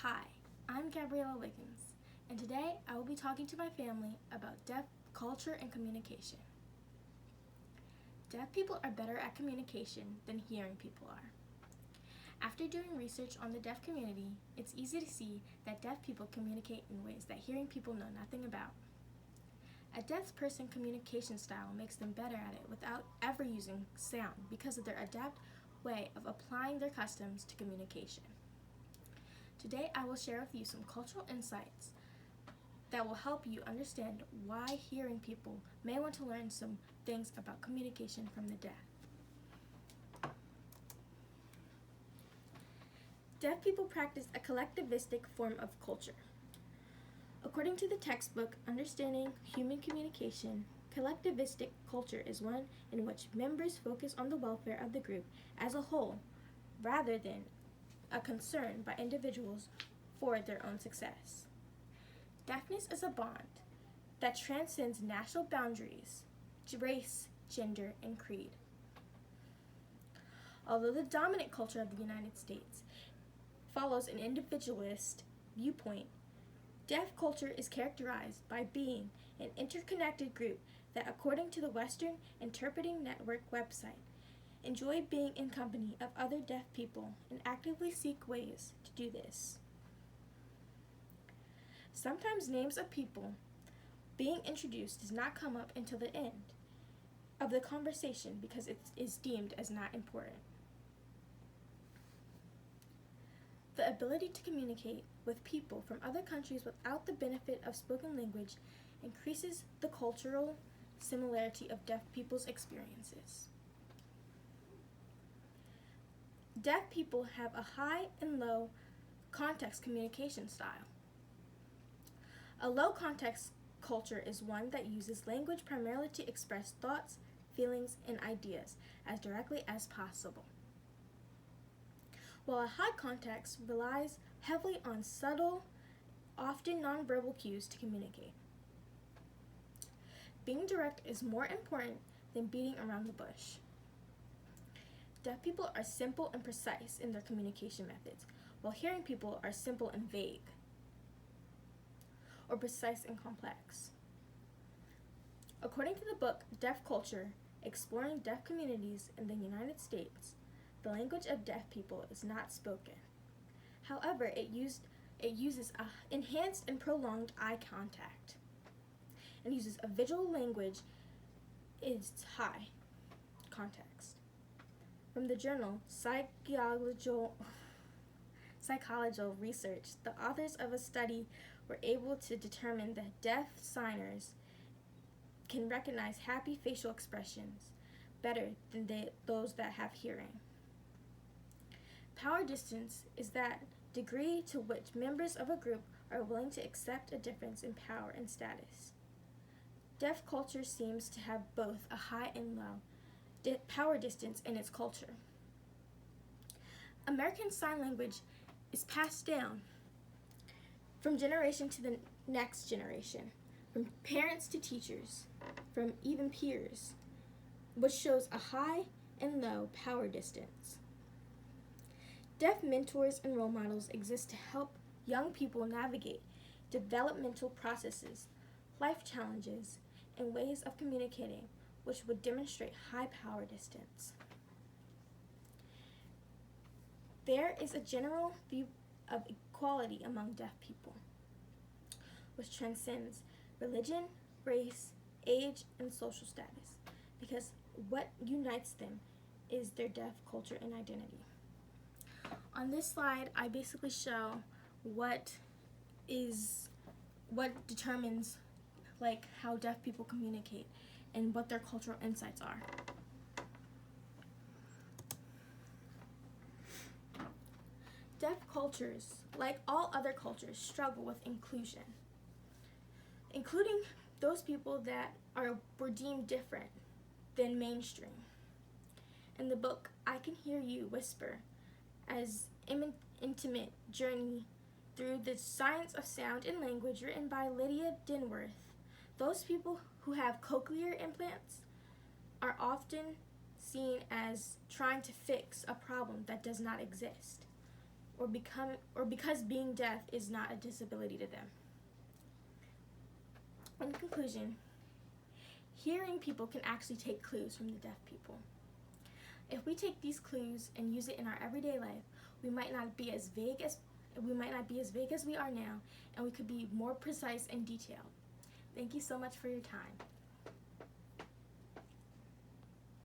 Hi, I'm Gabriella Wiggins, and today I will be talking to my family about deaf culture and communication. Deaf people are better at communication than hearing people are. After doing research on the deaf community, it's easy to see that deaf people communicate in ways that hearing people know nothing about. A deaf person's communication style makes them better at it without ever using sound because of their adept way of applying their customs to communication. Today I will share with you some cultural insights that will help you understand why hearing people may want to learn some things about communication from the deaf. Deaf people practice a collectivistic form of culture. According to the textbook Understanding Human Communication, collectivistic culture is one in which members focus on the welfare of the group as a whole rather than a concern by individuals for their own success. Deafness is a bond that transcends national boundaries, race, gender, and creed. Although the dominant culture of the United States follows an individualist viewpoint, deaf culture is characterized by being an interconnected group that, according to the Western Interpreting Network website, enjoy being in company of other deaf people and actively seek ways to do this. Sometimes names of people being introduced does not come up until the end of the conversation because it is deemed as not important. The ability to communicate with people from other countries without the benefit of spoken language increases the cultural similarity of deaf people's experiences. Deaf people have a high and low context communication style. A low context culture is one that uses language primarily to express thoughts, feelings, and ideas as directly as possible, while a high context relies heavily on subtle, often nonverbal cues to communicate. Being direct is more important than beating around the bush. Deaf people are simple and precise in their communication methods, while hearing people are simple and vague, or precise and complex. According to the book Deaf Culture, Exploring Deaf Communities in the United States, the language of deaf people is not spoken. However, it uses enhanced and prolonged eye contact and uses a visual language is high context. From the journal Psychological Research, the authors of a study were able to determine that deaf signers can recognize happy facial expressions better than those that have hearing. Power distance is that degree to which members of a group are willing to accept a difference in power and status. Deaf culture seems to have both a high and low power distance in its culture. American Sign Language is passed down from generation to the next generation, from parents to teachers, from even peers, which shows a high and low power distance. Deaf mentors and role models exist to help young people navigate developmental processes, life challenges, and ways of communicating which would demonstrate high power distance. There is a general view of equality among deaf people, which transcends religion, race, age, and social status, because what unites them is their deaf culture and identity. On this slide, I basically show what determines how deaf people communicate and what their cultural insights are. Deaf cultures, like all other cultures, struggle with inclusion, including those people that were deemed different than mainstream. In the book I Can Hear You Whisper, as intimate journey through the science of sound and language, written by Lydia Denworth, those people who have cochlear implants are often seen as trying to fix a problem that does not exist. or because being deaf is not a disability to them. In conclusion, hearing people can actually take clues from the deaf people. If we take these clues and use it in our everyday life, we might not be as vague as we are now, and we could be more precise and detailed. Thank you so much for your time.